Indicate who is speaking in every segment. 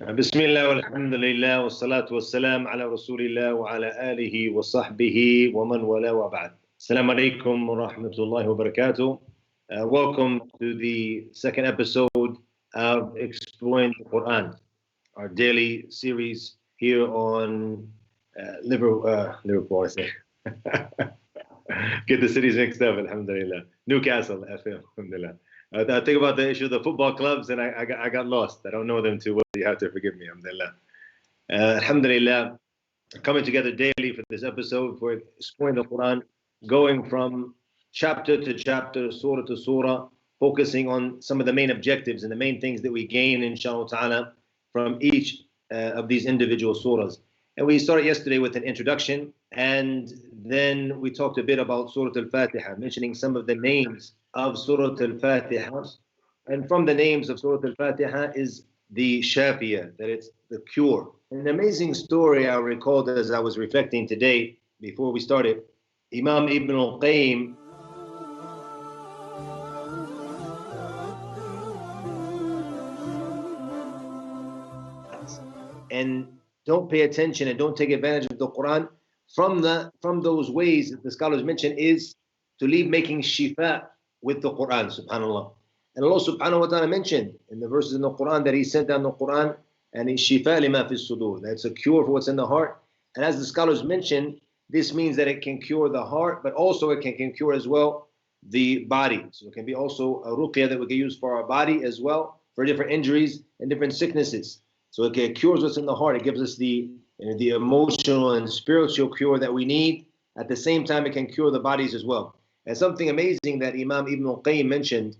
Speaker 1: بسم الله والحمد لله والصلاة والسلام على رسول الله وعلى آله وصحبه ومن والاه وبعد. Assalamu alaikum wa rahmatullahi wa barakatuh. Welcome to the second episode of Exploring the Quran, our daily series here on Liverpool, I say. Get the cities mixed up, alhamdulillah. Newcastle FM, alhamdulillah. I think about the issue of the football clubs and I got lost. I don't know them too well. You have to forgive me, alhamdulillah. Alhamdulillah, coming together daily for this episode for exploring the Quran, going from chapter to chapter, surah to surah, focusing on some of the main objectives and the main things that we gain, inshallah ta'ala, from each of these individual surahs. And we started yesterday with an introduction, and then we talked a bit about Surah Al-Fatiha, mentioning some of the names of Surah Al-Fatiha. And from the names of Surah Al-Fatiha is the Shafiyah, that it's the cure. An amazing story I recalled as I was reflecting today, before we started. Imam Ibn al-Qayyim, and don't pay attention and don't take advantage of the Quran. From those ways that the scholars mention is to leave making shifa with the Quran, subhanAllah. And Allah subhanahu wa ta'ala mentioned in the verses in the Quran that He sent down the Quran and it's shifa lima fi sudur, that's a cure for what's in the heart. And as the scholars mentioned, this means that it can cure the heart, but also it can cure as well the body. So it can be also a ruqyah that we can use for our body as well, for different injuries and different sicknesses. So it cures what's in the heart. It gives us the emotional and spiritual cure that we need. At the same time, it can cure the bodies as well. And something amazing that Imam Ibn al-Qayyim mentioned,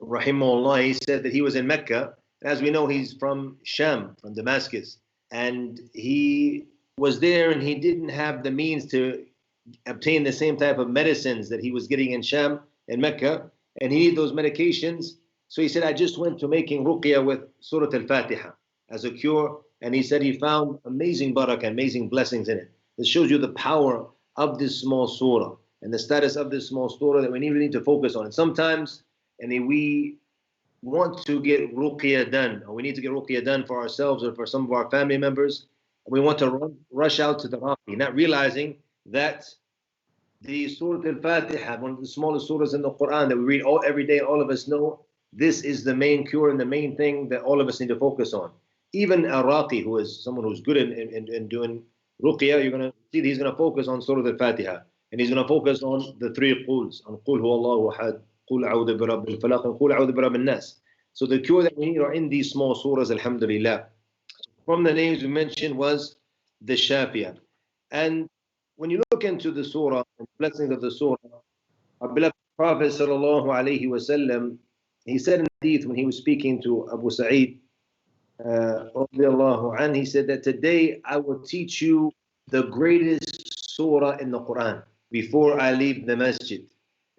Speaker 1: rahimahullah, he said that he was in Mecca. As we know, he's from Sham, from Damascus. And he was there and he didn't have the means to obtain the same type of medicines that he was getting in Sham, in Mecca. And he needed those medications. So he said, I just went to making ruqyah with Surah Al-Fatiha as a cure, and he said he found amazing barakah, amazing blessings in it. This shows you the power of this small surah and the status of this small surah that we really need to focus on. And sometimes, we want to get ruqyah done, or we need to get ruqyah done for ourselves or for some of our family members. We want to rush out to the raqi, not realizing that the Surah Al-Fatiha, one of the smallest surahs in the Quran that we read every day, all of us know, this is the main cure and the main thing that all of us need to focus on. Even a raqi, who is someone who's good in doing ruqyah, you're going to see that he's going to focus on Surah Al-Fatiha. And he's going to focus on the three quls, on Qul huwa Allahu ahad, Qul a'udhu bi rabbil falaq, and Qul a'udhu bi rabbin nas. So the cure that we need are in these small surahs, alhamdulillah. From the names we mentioned was the Shafiyah. And when you look into the surah, and the blessings of the surah, our beloved Prophet sallallahu alayhi wa sallam, he said in hadith when he was speaking to Abu Sa'id, he said that today I will teach you the greatest surah in the Quran before I leave the masjid.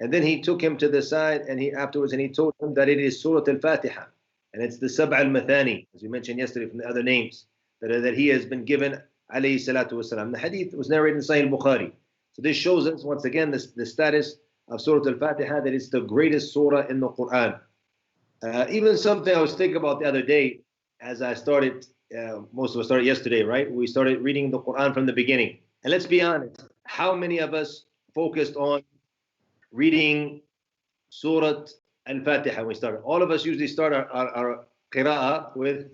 Speaker 1: And then he took him to the side and he told him that it is Surah Al-Fatiha, and it's the Sab' al-Mathani, as we mentioned yesterday from the other names that he has been given, alayhi salatu wasalam. The hadith was narrated in Sahih Bukhari. So this shows us once again the status of Surah Al-Fatiha, that it's the greatest surah in the Quran. Even something I was thinking about the other day, as I started, most of us started yesterday, right? We started reading the Quran from the beginning. And let's be honest, how many of us focused on reading Surah Al-Fatiha when we started? All of us usually start our qira'ah with,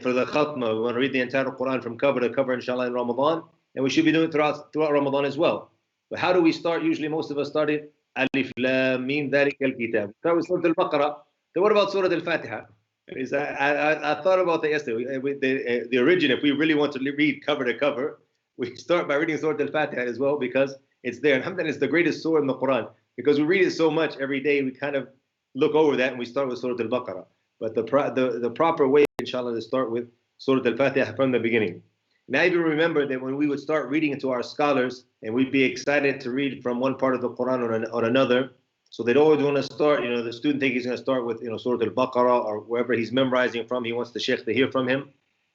Speaker 1: for the khatma, we want to read the entire Quran from cover to cover, inshallah, in Ramadan. And we should be doing it throughout Ramadan as well. But how do we start? Usually most of us started, Alif Lam Mim Dhalika Al-Kitab. Start with Surah Al-Baqarah. So what about Surah Al-Fatiha? I thought about that yesterday. The origin, if we really want to read cover to cover, we start by reading Surah Al-Fatiha as well, because it's there. And alhamdulillah, it's the greatest surah in the Quran. Because we read it so much every day, we kind of look over that and we start with Surah Al-Baqarah. But the proper way, inshallah, to start with Surah Al-Fatiha from the beginning. And I even remember that when we would start reading it to our scholars, and we'd be excited to read from one part of the Quran or another, so they'd always want to start, the student thinks he's going to start with, Surah Al-Baqarah or wherever he's memorizing from. He wants the Shaykh to hear from him.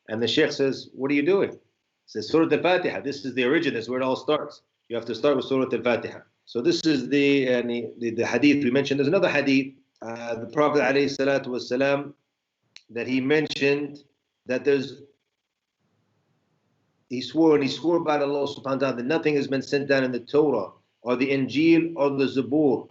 Speaker 1: And the Shaykh says, what are you doing? He says, Surah Al-Fatiha. This is the origin. This is where it all starts. You have to start with Surah Al-Fatiha. So this is the hadith we mentioned. There's another hadith, the Prophet ﷺ, that he mentioned that he swore by Allah subhanahu wa ta'ala that nothing has been sent down in the Torah or the Injil or the Zabur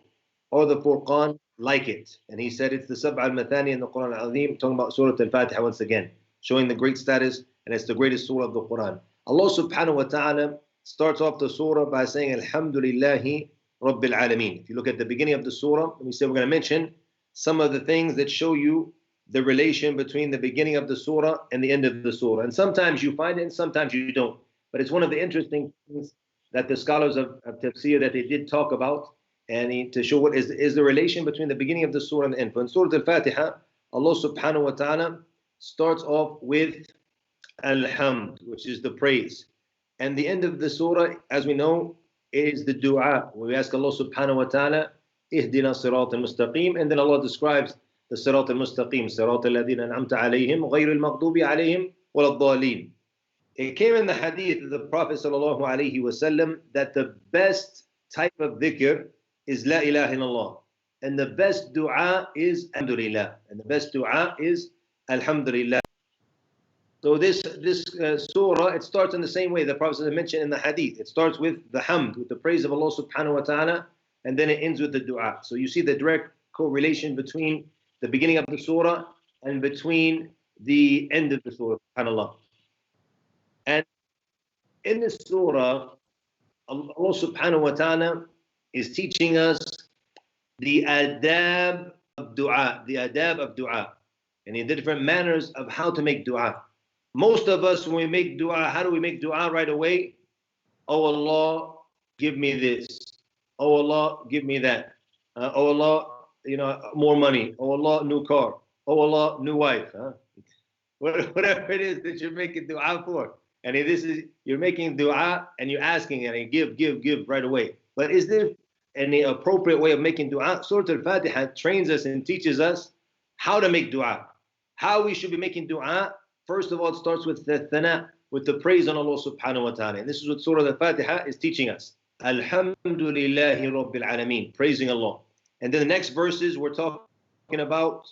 Speaker 1: or the Furqan like it. And he said it's the Sab' al-Mathani in the Quran al-Azim, talking about Surah al-Fatiha once again, showing the great status, and it's the greatest surah of the Quran. Allah subhanahu wa ta'ala starts off the surah by saying Alhamdulillahi Rabbil Alameen. If you look at the beginning of the surah, we said we're going to mention some of the things that show you the relation between the beginning of the surah and the end of the surah. And sometimes you find it and sometimes you don't. But it's one of the interesting things that the scholars of tafsir that they did talk about, and to show what is the relation between the beginning of the surah and the end. For in Surah Al-Fatiha, Allah subhanahu wa ta'ala starts off with Alhamd, which is the praise. And the end of the surah, as we know, is the dua. We ask Allah subhanahu wa ta'ala, Ihdina sirat al-mustaqim, and then Allah describes the sirat al-mustaqim, sirat al-ladina an'amta alayhim, ghayr al-maghdubi alayhim, wal-dhalin. It came in the hadith of the Prophet sallallahu alayhi wasallam that the best type of dhikr is La ilaha illallah, and the best dua is Alhamdulillah, and the best dua is Alhamdulillah. So this surah, it starts in the same way the Prophet mentioned in the hadith. It starts with the hamd, with the praise of Allah subhanahu wa ta'ala, and then it ends with the dua. So you see the direct correlation between the beginning of the surah and between the end of the surah, subhanAllah. And in this surah, Allah subhanahu wa ta'ala is teaching us the adab of dua, and the different manners of how to make dua. Most of us, when we make dua, how do we make dua right away? Oh Allah, give me this. Oh Allah, give me that. Oh Allah, more money. Oh Allah, new car. Oh Allah, new wife. Whatever it is that you're making dua for. And you're making dua and you're asking and you give right away. But is there any appropriate way of making dua? Surah Al-Fatiha trains us and teaches us how to make dua. How we should be making dua. First of all, it starts with the thana, with the praise on Allah subhanahu wa ta'ala. And this is what Surah Al-Fatiha is teaching us. Alhamdulillahi Rabbil Alameen, praising Allah. And then the next verses, we're talking about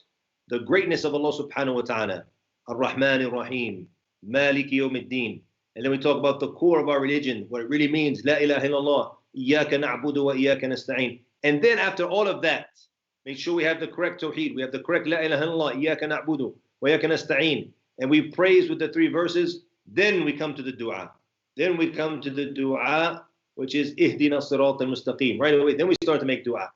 Speaker 1: the greatness of Allah subhanahu wa ta'ala. Ar-Rahman Ar-Rahim, Maliki Yawmiddin. And then we talk about the core of our religion, what it really means, La ilaha illallah, Iyaka na'budu wa iyaka nasta'in. And then after all of that, make sure we have the correct tawheed, we have the correct La ilaha illallah, Iyaka na'budu wa iyaka nasta'in. And we praise with the three verses, then we come to the dua. Then we come to the dua, which is Ihdina sirat al-mustaqim. Right away, then we start to make dua.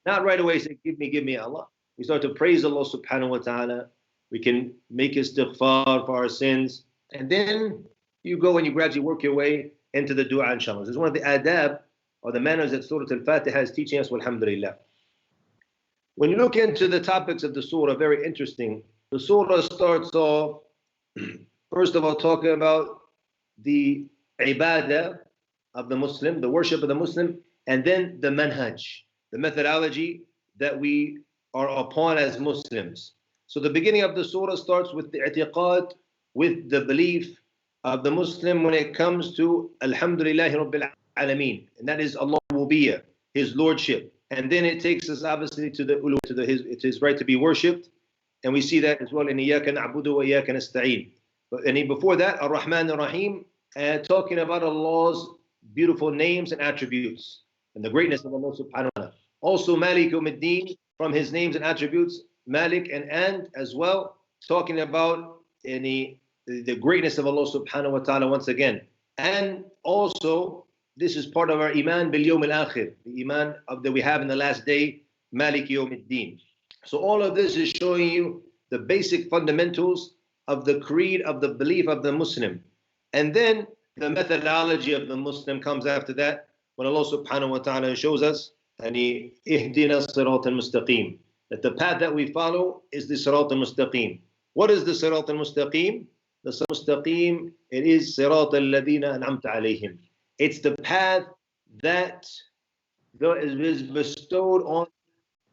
Speaker 1: Not right away say, give me Allah. We start to praise Allah subhanahu wa ta'ala. We can make istighfar for our sins. And then you go and you gradually work your way into the dua, inshallah. This is one of the adab, or the manners that Surah Al-Fatiha is teaching us, alhamdulillah. When you look into the topics of the surah, very interesting. The surah starts off, first of all, talking about the ibadah of the Muslim, the worship of the Muslim, and then the manhaj, the methodology that we are upon as Muslims. So the beginning of the surah starts with the i'tiqad, with the belief of the Muslim when it comes to Alhamdulillahi Rabbil Alameen, and that is Allah Rububiyyah, His Lordship. And then it takes us obviously to the ulu, it's His right to be worshipped. And we see that as well in Iyaka na'budu wa iyaka nasta'in. And before that, Ar-Rahman Ar-Rahim, talking about Allah's beautiful names and attributes and the greatness of Allah subhanahu wa ta'ala. Also Malik Yawmiddin, from His names and attributes, Malik and as well, talking about the greatness of Allah subhanahu wa ta'ala once again. And also, this is part of our Iman bil Yawm al-Akhir, the Iman that we have in the last day, Malik Yawmiddin. So all of this is showing you the basic fundamentals of the creed, of the belief of the Muslim. And then the methodology of the Muslim comes after that, when Allah subhanahu wa ta'ala shows us, ihdina sirat al-mustaqim, that the path that we follow is the sirat al-mustaqim. What is the sirat al-mustaqim? The sirat al-mustaqim, it is sirat al-ladina an'amta alayhim. It's the path that is bestowed on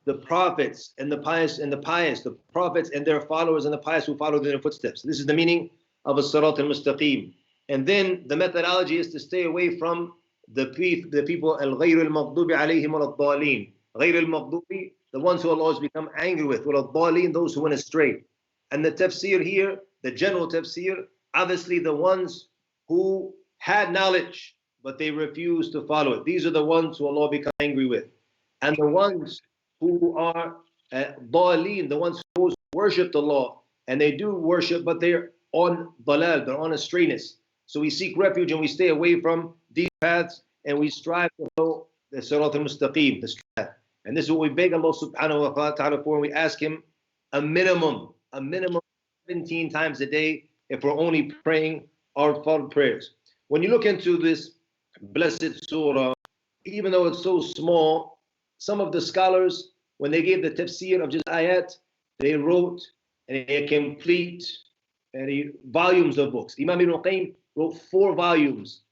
Speaker 1: the prophets and the pious, the prophets and their followers and the pious who follow their footsteps. This is the meaning of a sirat al-mustaqim. And then the methodology is to stay away from the people al-ghayr al-maghdubi alayhim wal-dhalin. Ghayr al-maghdubi, the ones who Allah has become angry with, wal-dhalin, those who went astray. And the tafsir here, the general tafsir, obviously the ones who had knowledge, but they refused to follow it. These are the ones who Allah becomes angry with. And the ones who are daleen, the ones who worship Allah, and they do worship, but they're on dalal, they're on astrayness. So we seek refuge and we stay away from these paths, and we strive to follow the sirat al-mustaqim, the straight path. And this is what we beg Allah subhanahu wa ta'ala for, and we ask Him a minimum 17 times a day if we're only praying our fard prayers. When you look into this blessed surah, even though it's so small, some of the scholars, when they gave the tafsir of just ayat, they wrote a complete volumes of books. Imam Ibn Qayyim wrote 4 volumes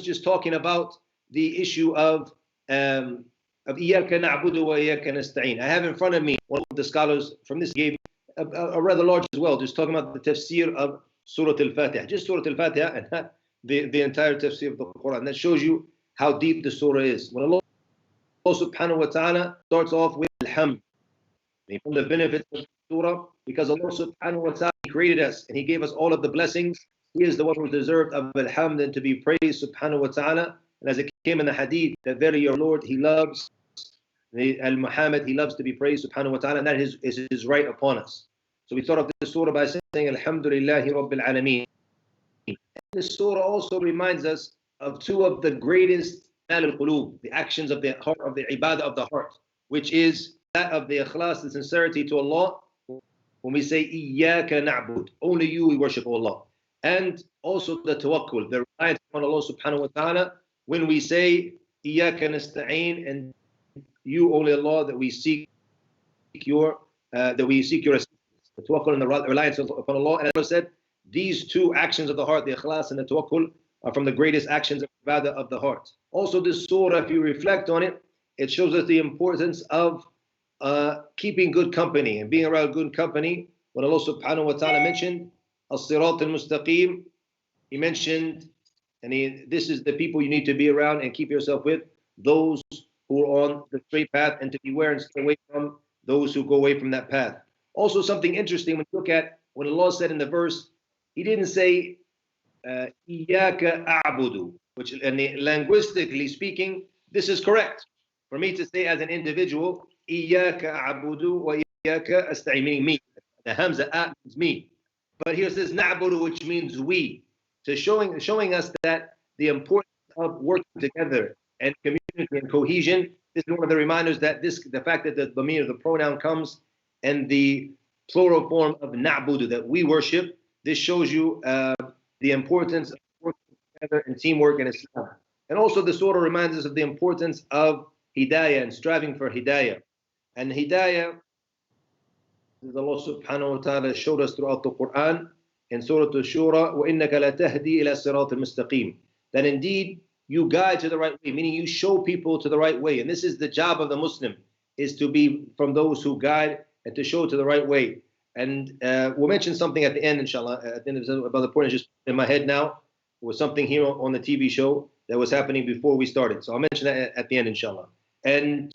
Speaker 1: just talking about the issue of إِيَّاكَ نَعْبُدُ وَإِيَّاكَ نَسْتَعِينُ. I have in front of me one of the scholars from this gave a rather large as well, just talking about the tafsir of Surah Al-Fatiha, just Surah Al-Fatiha, and not the entire tafsir of the Quran. That shows you how deep the surah is. When Allah subhanahu wa ta'ala starts off with Alhamd, from the benefits of the surah, because Allah subhanahu wa ta'ala created us and He gave us all of the blessings, He is the one who deserved of Alhamd and to be praised subhanahu wa ta'ala. And as it came in the hadith, that very your Lord, He loves Al-Muhammad, He loves to be praised subhanahu wa ta'ala, and that is His right upon us. So we start off this surah by saying Alhamdulillahi Rabbil Alameen. This surah also reminds us of 2 of the greatest al-qulub, the actions of the heart, of the ibadah of the heart, which is that of the ikhlas, the sincerity to Allah, when we say Iyyaka na'bud, only you we worship, Allah. And also the tawakkul, the reliance on Allah subhanahu wa ta'ala, when we say Iyyaka nasta'een, and you only Allah that we seek your assistance, the tawakkul and the reliance upon Allah. And Allah said, these 2 actions of the heart, the ikhlas and the tawakkul, are from the greatest actions of ibadah of the heart. Also this surah, if you reflect on it, it shows us the importance of keeping good company and being around good company. When Allah subhanahu wa ta'ala mentioned as-sirat al-mustaqim, He mentioned, and this is the people you need to be around and keep yourself with, those who are on the straight path, and to beware and stay away from those who go away from that path. Also something interesting, when you look at when Allah said in the verse, He didn't say Iyyaka a'budu, which, and linguistically speaking, this is correct. For me to say as an individual, Iyyaka a'budu wa iyyaka asta'in, meaning me. The hamza means me. But here it says na'budu, which means we. So showing us that the importance of working together and community and cohesion. This is one of the reminders that the fact that the dhamir, the pronoun, comes and the plural form of na'budu, that we worship. This shows you the importance of working together and teamwork in Islam. And also the surah reminds us of the importance of hidayah and striving for hidayah. And hidayah, as Allah subhanahu wa ta'ala showed us throughout the Quran in Surah Al-Shura, وَإِنَّكَ لَتَهْدِي إِلَى الصِّرَاطِ الْمُسْتَقِيمِ, that indeed you guide to the right way, meaning you show people to the right way. And this is the job of the Muslim, is to be from those who guide and to show to the right way. And we'll mention something at the end, inshallah, at the end about the point is just in my head now. It was something here on the TV show that was happening before we started. So I'll mention that at the end, inshallah. And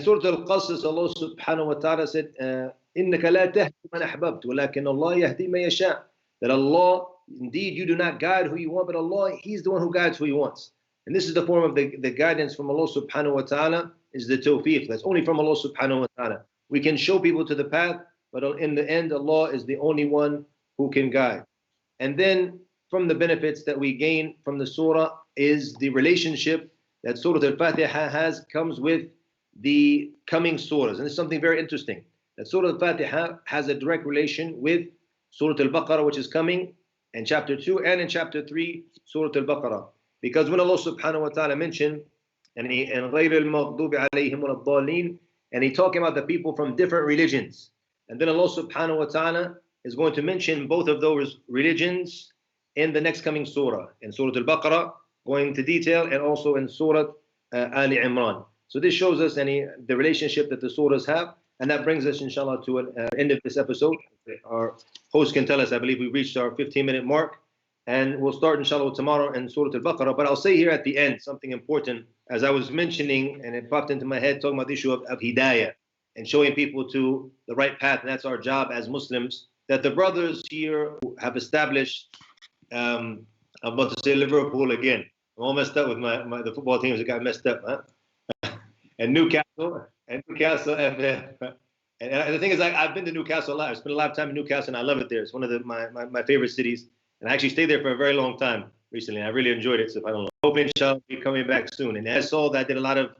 Speaker 1: Surah Al-Qasas, Allah subhanahu wa ta'ala said, إِنَّكَ لَا تَهْدِي مَنْ أَحْبَبْتَ وَلَكِنَّ اللَّهَ يَهْدِي مَن يَشَاءُ. That Allah, indeed, you do not guide who you want, but Allah, He's the one who guides who He wants. And this is the form of the guidance from Allah subhanahu wa ta'ala, is the tawfiq. That's only from Allah subhanahu wa ta'ala. We can show people to the path, but in the end, Allah is the only one who can guide. And then from the benefits that we gain from the surah is the relationship that Surah Al-Fatiha comes with the coming surahs. And it's something very interesting, that Surah Al-Fatiha has a direct relation with Surah Al-Baqarah, which is coming in chapter 2, and in chapter 3, Surah Al-Baqarah. Because when Allah subhanahu wa ta'ala mentioned, and غَيْرِ الْمَغْضُوبِ عَلَيْهِمُ الضَّالِينَ, and He talking about the people from different religions. And then Allah subhanahu wa ta'ala is going to mention both of those religions in the next coming surah, in Surah Al-Baqarah, going into detail, and also in Surah Ali Imran. So this shows us the relationship that the surahs have, and that brings us, inshallah, to an end of this episode. Our host can tell us, I believe we reached our 15-minute mark, and we'll start, inshallah, tomorrow in Surah Al-Baqarah. But I'll say here at the end something important, as I was mentioning, and it popped into my head, talking about the issue of hidayah. and showing people to the right path. And that's our job as Muslims, that the brothers here have established, I'm about to say Liverpool again. I'm all messed up with the football teams that got messed up, huh? and Newcastle FM. And the thing is, I've been to Newcastle a lot. I spent a lot of time in Newcastle, and I love it there. It's one of my favorite cities. And I actually stayed there for a very long time recently. And I really enjoyed it. So I don't know. Hoping inshallah be coming back soon. And as saw that I did a lot of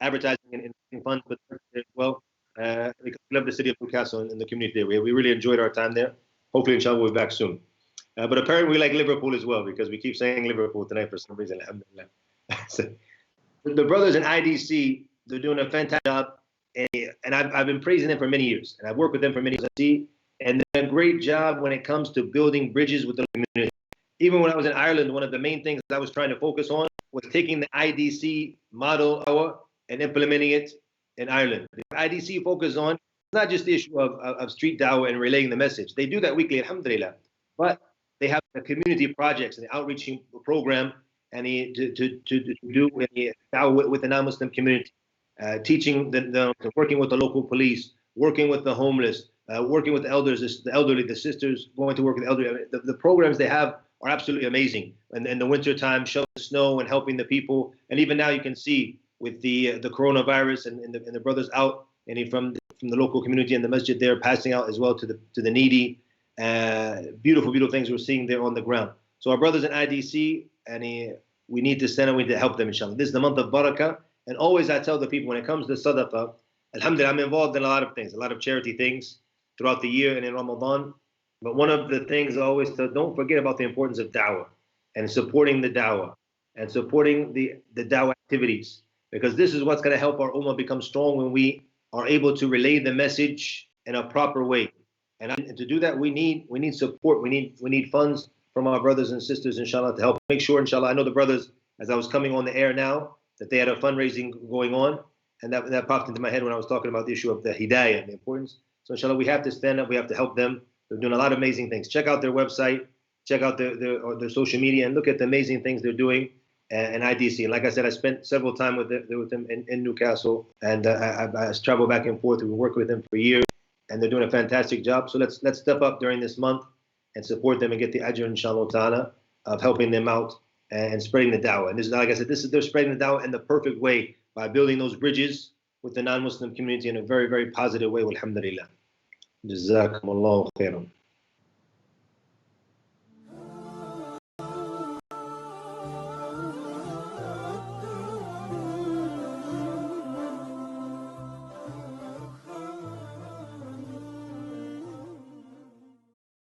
Speaker 1: advertising and funds with as well. Because we love the city of Newcastle and the community there. We really enjoyed our time there. Hopefully, inshallah, we'll be back soon. But apparently, we like Liverpool as well because we keep saying Liverpool tonight for some reason. Alhamdulillah. So, the brothers in IDC, they're doing a fantastic job. And I've been praising them for many years. And I've worked with them for many years. And they're doing a great job when it comes to building bridges with the community. Even when I was in Ireland, one of the main things I was trying to focus on was taking the IDC model and implementing it in Ireland. The IDC focuses on not just the issue of street dawah and relaying the message. They do that weekly, alhamdulillah. But they have the community projects and the outreaching program and to do dawah with the non-Muslim community. Teaching working with the local police, working with the homeless, working with the elders, the elderly, the sisters going to work with the elderly. The programs they have are absolutely amazing. And in the winter time, shoveling snow and helping the people. And even now you can see with the coronavirus and the brothers out and from the local community and the masjid there passing out as well to the needy. Beautiful things we're seeing there on the ground. So our brothers in IDC, and we need to stand and we need to help them, inshallah. This is the month of barakah. And always I tell the people when it comes to sadaqah, alhamdulillah, I'm involved in a lot of things, a lot of charity things throughout the year and in Ramadan. But one of the things I always tell, don't forget about the importance of da'wah and supporting the da'wah and supporting the da'wah activities. Because this is what's going to help our ummah become strong when we are able to relay the message in a proper way. And to do that, we need support. We need funds from our brothers and sisters, inshallah, to help make sure, inshallah. I know the brothers, as I was coming on the air now, that they had a fundraising going on, and that popped into my head when I was talking about the issue of the hidayah and the importance. So inshallah, we have to stand up, we have to help them. They're doing a lot of amazing things. Check out their website, check out their social media, and look at the amazing things they're doing in IDC. And like I said, I spent several time with them in Newcastle, and I travel back and forth. We've been working with them for years, and they're doing a fantastic job. So let's step up during this month and support them and get the ajr, inshallah ta'ala, of helping them out and spreading the da'wah. And this is, like I said, they're spreading the da'wah in the perfect way by building those bridges with the non-Muslim community in a very, very positive way. Alhamdulillah. Jazakumullahu khairan.